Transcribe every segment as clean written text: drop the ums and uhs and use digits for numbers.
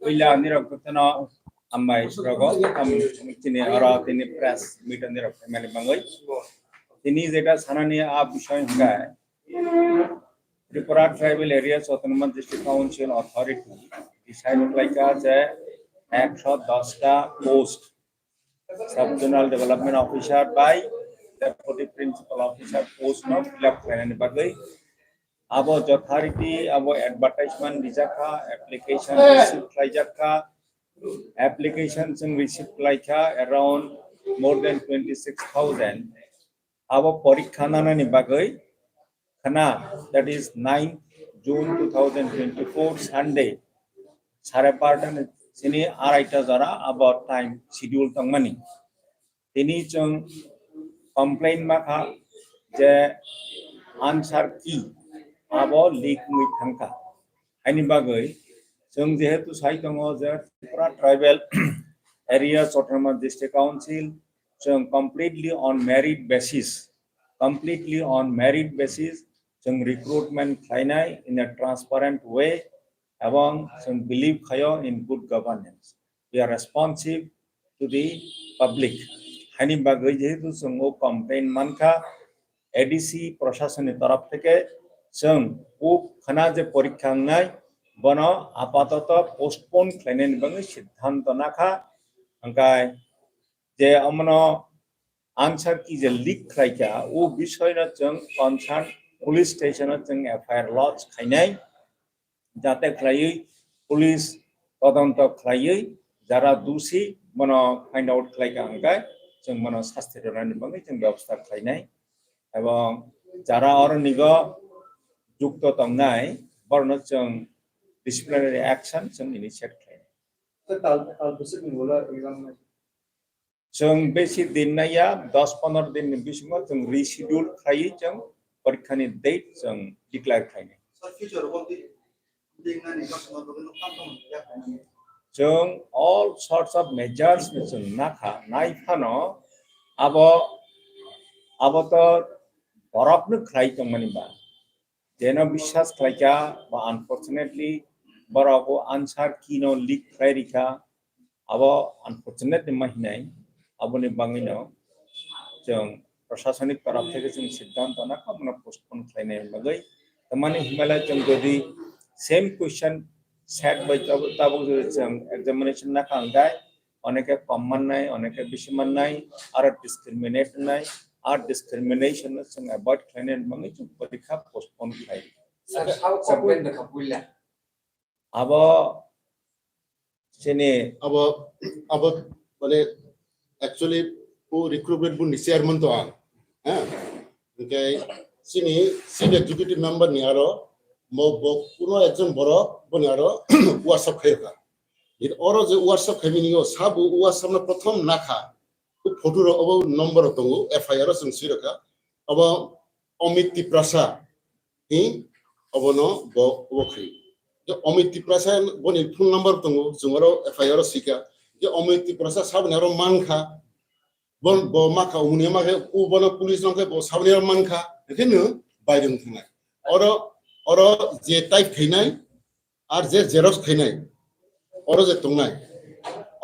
Uila nirokotano amai srogo tini ora tini press meet nirok mani bangoi tini jeta sanani ab bishoy hanga Tripura Tribal Areas Autonomous District Council Authority decided like as a 110 post Sub-Zonal Development Officer by Deputy Principal Officer post no fill up kainan bagai abo authority abo advertisement dijaka application receipt laijaka applications and receipt laika around more than 26,000 abo porikha nanani bagai khana that is 9 June 2024 Sunday Sarapartan sini araita jara about time schedule tangmani tini chung complaint makha je answer key abo leak mui thangka ani bagai जों जेहेतु साइ दङ जे Tripura tribal areas autonomous district council जों completely on merit basis जों recruitment खालायनाय in a transparent way एवं जों बिलीव खायो in good governance we are responsive to the public हानि बागै जेहेतु जों कमप्लेन मानखा एडीसी प्रशासननि तरफ থেকে जों खाना जे परीक्षा होनाय बनो आपातत पोस्टपोन खालायनायनि बागै सिद्धांत नाखा ओंखाय जे अमनो आंसर की जे लीक खालायखा ओ विषयनो जों कनसार्न पुलिस स्टेशनाव जों एफआईआर लॉन्च खालायनाय जाते खालायै पुलिस तदन्त खालायै जारा दोषी मनो फाइंड आउट खालायखा ओंखाय जों मनो शास्ति होनायनि बागै जों व्यवस्था खालायनाय एवं जारा अरनिग जुक्त तंनाय बरनो जों disciplinary action जों initiate खालायनाय जों बेसि दिननाया 10-15 दिन बिसिमाव जों रिशिड्यूल खालायै जों परीक्षानि डेट जों डिक्लेयार खालायनाय जों all sorts of measures जों नाखा नायफानो अब तो बरफनो खालाय तंमानिबा जेनो विश्वास खालायखा बा अनफॉर्चुनेटली बराको आंसर कीनो लीक खालायरिखा अब अनफॉर्चुनेटली महिनाय अबनि बांगिनो जों प्रशासनिक तरफ থেকে जों सिद्धांत नाखा मनो पोस्टपोन खालायनाय बागै तमानि हिमालय जों जदि सेम क्वेश्चन सेट बाय तब जों एग्जामिनेशन नाखा अंगाय अनेके कम माननाय अनेके बेसि माननाय आरो डिस्क्रिमिनेट होनाय और डिस्क्रिमिनेशन जों अवॉइड खालायनायनि बागै जों परीक्षा पोस्टपोन खालायो अब सेने अब माने एक्चुअली वो रिक्रूटमेंट बुन चेयरमैन तो आ हैं ओके सिनी चीफ एग्जीक्यूटिव मेंबर नि आरो मो कोनो एकजन बरो बनि आरो वर्कशॉप खायका इ अरो जे वर्कशॉप खायमिनियो साबु वर्कशॉप न प्रथम नाखा फोटो रो अब नंबर दंगो एफआईआर जों सिरका अब अमित तिप्रसा हि अब न बखै जो अमित तिप्रसा बनि फोन नंबर दंगो जोंरो एफआईआर सिका जो अमित तिप्रसा साबनेरो मानखा बन ब माखा उनि माखे उ बन पुलिस नखे ब साबनेरो मानखा एखेनो बायदों थांनाय अरो जे टाइप खैनाय आर जे जेरक्स खैनाय अरो जे तंनाय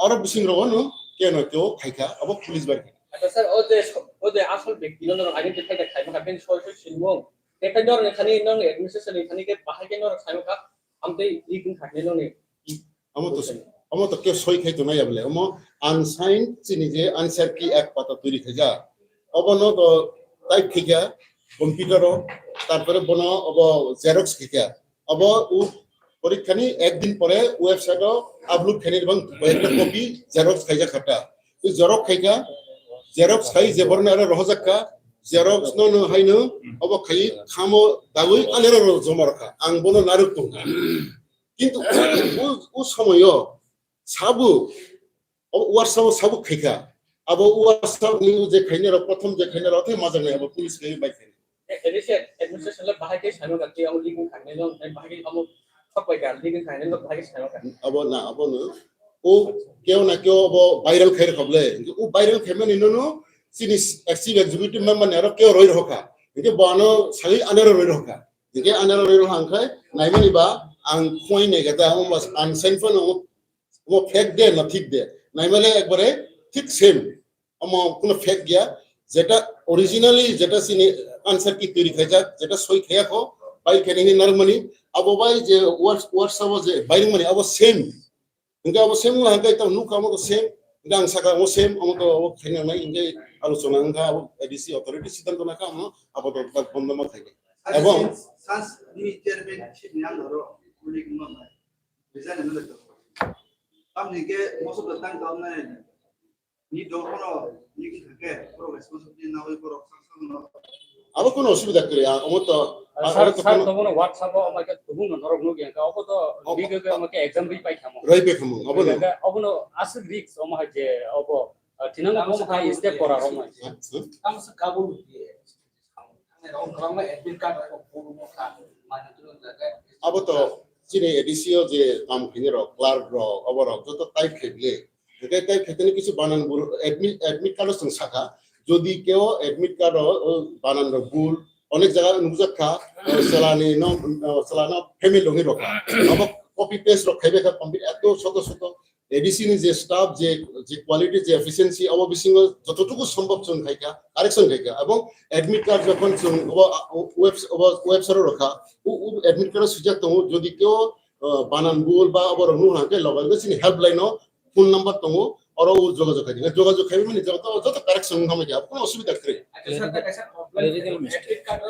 अरो बिसिंग्रो न केनो तो खायखा अब पुलिस बार अच्छा सर ओदे आसल व्यक्ति न आइडेंटिफाई द खायमा बेन सय सिनमो बेखायनो खानि नों एडमिनिस्ट्रेशन खानि के बाहायके न खायमा आमते लिखिन खाखने नने अमो तो के सय खायतो नाय आबले अमो अनसाइन चिनि जे आंसर की एक पाता तৈরি खैजा अब न तो टाइप खैजा कंप्यूटर तारपरे बनो अब जेरक्स खैजा अब उ परीक्षानि एक दिन परे वेबसाइट अपलोड खैनि बं एक कॉपी जेरक्स खैजा खटा उ जेरक्स खैजा जेरक्स खाय जेबरने आरो रहजाक्का जेरक्स न हायनो अब खाय खामो दावै आलेरो जमारखा आं बनो नारुक दं किन्तु उ समयो साबु वारसाव साबु खैखा अब वारसाव नि जे खैने र प्रथम जे खैने र थे मजने अब पुलिस के बाइ खैने एडमिनिस्ट्रेशन ल बाहायके सानो गति अब लिखिन खाखने न बाहायके अब सबै गाल लिखिन खाखने न बाहायके सानो का अब न ओ क्यों ना क्यों अब वायरल खैर खबले उ वायरल खैमन इनो सिनि एक्सिव एग्जीक्यूटिव मेंबर ने क्यों रोइ रखा इके बानो साइ आनेर रोइ रखा इके आनेर रोइ रखा अंखाय नायमनिबा आं खोइने गदा हम बस आनसेन फनो ও ফেক দে না ঠিক দে নাই বলে একবারে ঠিক সেম আমো কোনো ফেক গিয়া যেটা অরিজিনালি যেটা সিনি আনসার কি তৈরি হয়ে যাক যেটা সই খেয়া খো বাই খেনি নারমানি আবো বাই যে ওয়ার্ডস আবো যে বাইরিং মানি আবো সেম ఇంకా అవసరం హంకైతే నువ్వు కామకు సేమ్ ఇంకా అంగసాక ఓ సేమ్ అమతో ఓ ఖైనా నై ఇంగే ఆలోచన ఇంకా ఎడిసి అథారిటీ సిద్ధాంత నాక అమ అబతో బొందమ ఖైగే এবং sans ni termen chimyan ro uli gmo na bizan no to am ni ke most of the time down na ni do kono ni ki থাকে pro responsibility na oi pro sanction no আবার কোনো অসুবিধা করে অমত sir sir তখন হোয়াটসঅ্যাপে আমাকে তবু নরক নগে অব তো লিগে আমাকে এক্সাম বি পাই খামো রইবে খামু আবার অবনো আসল রিক্স অমা যে অব তিনঙ্গা কম খাই স্টেপ করা Rama kamu sekabul dia ane orang orang mah admin card atau bulu muka mana tu nak আবার তো চিনি এডিসিও যে কাম খিনে র ক্লার্ক র অবর যত টাইপ খেলে এটা টাইপ খেতে কিছু বানান ভুল অ্যাডমিট কার্ড সং শাখা যদি কেউ অ্যাডমিট কার্ড বানান ভুল অনেক জায়গা নুজাখা সালানি ন সালানা ফ্যামিলি লঙ্গি রখা আবার কপি পেস্ট রখাইবে খা কমপ্লিট এত শত শত এডিসি নি যে স্টাফ যে যে কোয়ালিটি যে এফিসিয়েন্সি অববিসিং যতটুকু সম্ভব চন খাইকা কারেকশন খাইকা এবং অ্যাডমিট কার্ড যখন ওয়েবসাইটে রাখা অ্যাডমিট কার্ড সুযোগ তো যদি কেউ বানান ভুল বা আবার নুহাকে লগাইবে সিনি হেল্পলাইন ফোন নাম্বার তো और যোগাযোগ খাইবে মানে যত যত কারেকশন হবে যাব কোনো অসুবিধা করে ऐसा offline admit card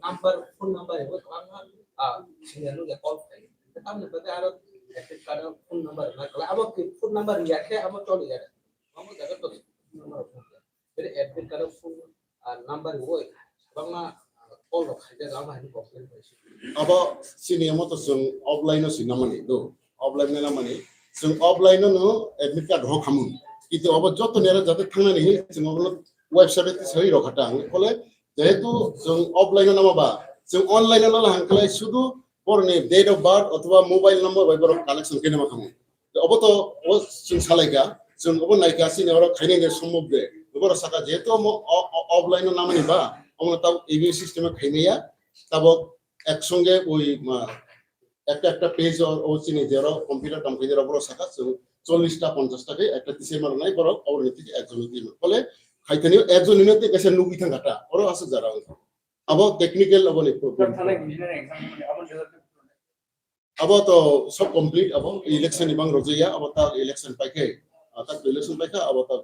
number phone number है वो काम सिंगल नु कॉल करें तब ने पता है एडमिट कार्ड फोन नंबर ना कला अब फोन नंबर याखे अब चली जाए हम जगह तो नंबर फिर एडमिट कार्ड फोन नंबर वो बंगा कॉल रखा जाए हम ऑफलाइन अब सिनि मत जों अफलाइन सिना माने दो अफलाइन ना माने जों अफलाइन नो एडमिट कार्ड हो खामु কিন্তু अब যত নেরা যাতে থানা নেই जों ওয়েবসাইটে সহি রখাটা বলে যেহেতু जों অফলাইন নামাবা जों অনলাইন না হাঙ্কলাই শুধু পরনে ডেট অফ বার্থ অথবা মোবাইল নাম্বার বাইবার কালেকশন কেনে মাখামু अब তো ও जों সালাইগা जों अब নাইকা সিনে ওরা খাইনে সম্ভব দে ওরা সাকা যেহেতু অফলাইন নামানি বা আমরা তাও ইবি সিস্টেমে খাইনিয়া তাব একসঙ্গে ওই একটা একটা পেজ ও চিনি যারা কম্পিউটার কোম্পানির উপর সাকা 40টা 50টাকে একটা দিছে মার নাই বড় অবনীতি একজন দিন বলে খাইতেনি একজন নিতে গেছে নুগি থাকাটা ওরা আছে যারা আবার টেকনিক্যাল অবনি আবার তো সব কমপ্লিট আবার ইলেকশন ইবাং রজিয়া আবার তা ইলেকশন পাইকে তা ইলেকশন পাইকা আবার তা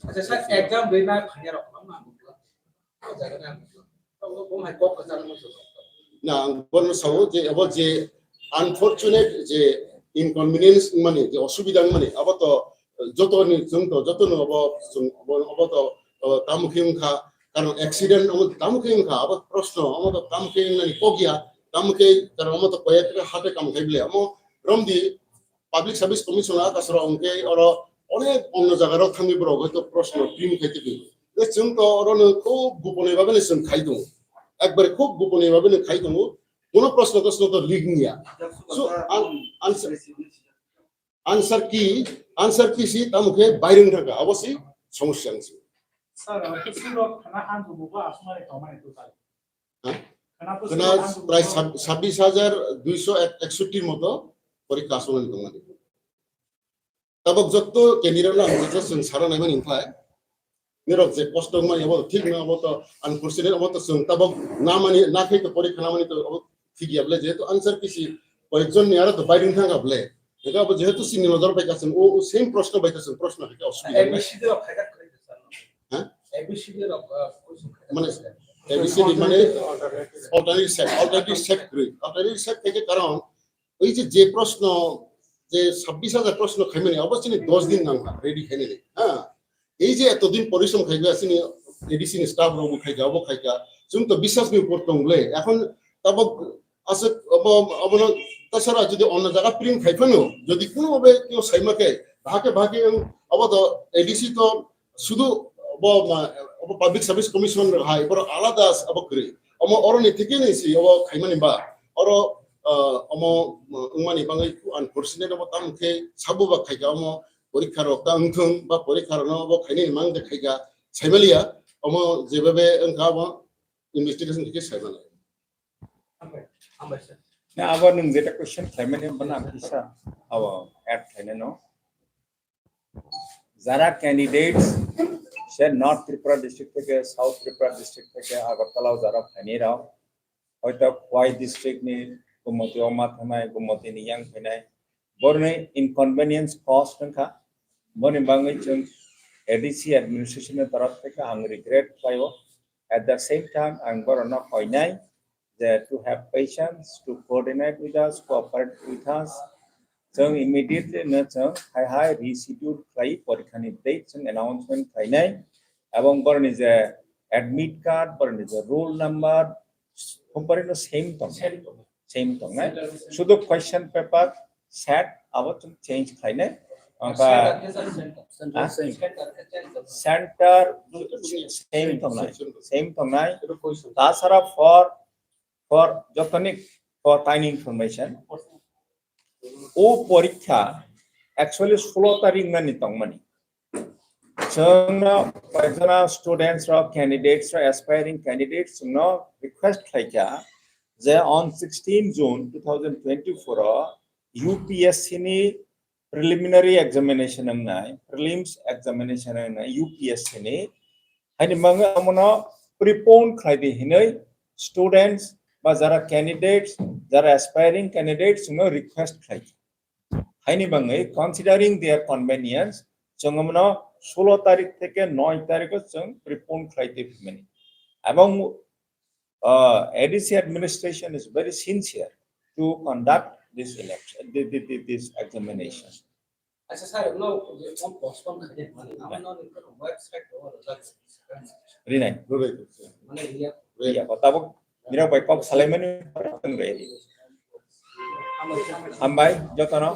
अच्छा सर एग्जाम देना खाने रखना ना जगह ना तो वो मैं कॉप का चलन में না বন সাও যে আবার যে আনফরচুনেট যে ইনকনভিনিয়েন্স মানে যে অসুবিধা মানে আবার তো যত যত আবার তো তামুখিংখা কারণ অ্যাক্সিডেন্ট আমাদের তামুখিংখা আবার প্রশ্ন আমাদের তামুখিং মানে কগিয়া তামুখে কারণ আমাদের কয়েকটা হাতে কাম খাইবলে আমো রমদি পাবলিক সার্ভিস কমিশনার কাছরা অঙ্কে আর অনেক অন্য জায়গায় থামিব হয়তো প্রশ্ন টিম খাইতে গেল जों তো অরনে খুব গোপনে ভাবে जों খাইদো একবারে খুব গোপনে ভাবে খাইদো কোনো প্রশ্ন তো লিখ নিয়া সো আনসার কি সি তামুখে বাইরে থাকা অবশ্যই সমস্যা আছে স্যার কিছু খানা খান বুবা আসমানে কমানে তো তাই হ্যাঁ খানা প্রায় 26,261 মতো পরীক্ষা আসমানে কমানে তাবক যত কেনিরালা যেটা जों সারা নাইমান ইনফায় নিরক যে কষ্ট মানে अब ঠিক না अब তো আনফরচুনেট अब তো जों তাবক না মানে না খাইতে পরীক্ষা না মানে তো ঠিক ইয়াবলে যেহেতু আনসার কিছু কয়েকজন নিয়ারা তো বাইরে থাকাবলে এটা अब যেহেতু সিনি নজর পাইতাছেন ও সেম প্রশ্ন পাইতাছেন প্রশ্ন থেকে অসুবিধা एबीसीडी रो फायदा करे सर হ্যাঁ एबीसीडी रो মানে এবিসিডি মানে অল্টারনেটিভ সেট থেকে কারণ ওই যে প্রশ্ন যে 26,000 প্রশ্ন খাইমেনি অবশ্যই 10 দিন না রেডি খাইনে হ্যাঁ এই যে এতদিন পরিশ্রম খাইবে আসেনি এডিসি স্টাফ রোবো খাইকা जों তো বিশ্বাস নিয়ে পড়তংলে এখন তাবক আছে তাছাড়া যদি অন্য জায়গা প্রিন্ট খাইফানো যদি কোনোভাবে কেউ সাইমাকে ভাগে অবদ এডিসি তো শুধু পাবলিক সার্ভিস কমিশন হাই বড় আলাদা করে অরণি থেকে নেছি খাইমানি বা অর মানে বাঙালি আনফরচুনেট তামকে সাবু বা খাইকা পরীক্ষার কাংথং বা পরীক্ষার খাইনি মাং দেখাইকা সাইমালিয়া যেভাবে ইনভেস্টিগেশন থেকে সাইমালা না আবার নং যেটা কোশ্চেন খাইমানি বানা কিসা আবার অ্যাড খাইনে নো যারা ক্যান্ডিডেটস সে নর্থ ত্রিপুরা ডিস্ট্রিক্ট থেকে সাউথ ত্রিপুরা ডিস্ট্রিক্ট থেকে আগরতলাও যারা ফাইনিরাও হয়তো খোয়াই ডিস্ট্রিক্ট ni গুমতি অমা থানায় গুমতি ni yang ফাইনাই বরনে ইনকনভেনিয়েন্স কস্ট নখা বনি বাঙ্গই जों এডিসি অ্যাডমিনিস্ট্রেশনের তরফ থেকে আং রিগ্রেট পাইও at the same time আং বরনা কইনাই যে to have patience to coordinate with us cooperate with us जों immediately no जों हाय reschedule खाई परीक्षानि date जों announcement खाइनाय এবং বরনি যে admit card বরনি যে roll number সম্পূর্ণ সেম তো না শুধু কোয়েশ্চন পেপার সেট আবার তুমি চেঞ্জ খাইনে আঙ্কা সেন্টার সেম তো নাই তাছাড়া ফর যতনিক ফর টাইম ইনফরমেশন ও পরীক্ষা অ্যাকচুয়ালি 16 তারিখ না নিতংমানি जोंना स्टूडेंट्स और कैंडिडेट्स और एस्पायरिंग कैंडिडेट्स नो रिक्वेस्ट खाइका जे on 16 June 2024 UPSC नि preliminary examination नाय prelims examination नाय UPSC नि हानि मंगा अमनो प्रीपोन खाइदे हिनै स्टूडेंट्स बा जरा कैंडिडेट्स जरा एस्पायरिंग कैंडिडेट्स नो रिक्वेस्ट खाइका हानि मंगै considering their convenience जोंना 16 तारीख থেকে 9 তারিখে जों প্রিপোন খাইতে ফিমেনি এবং ADC administration is very sincere to conduct this election this examination আচ্ছা স্যার নো যে কোন পোস্টপোন খাইতে মানে আমরা ওয়েবসাইট ও rinai মানে ইয়া ya patabok mira bai kok salemen ambai jotono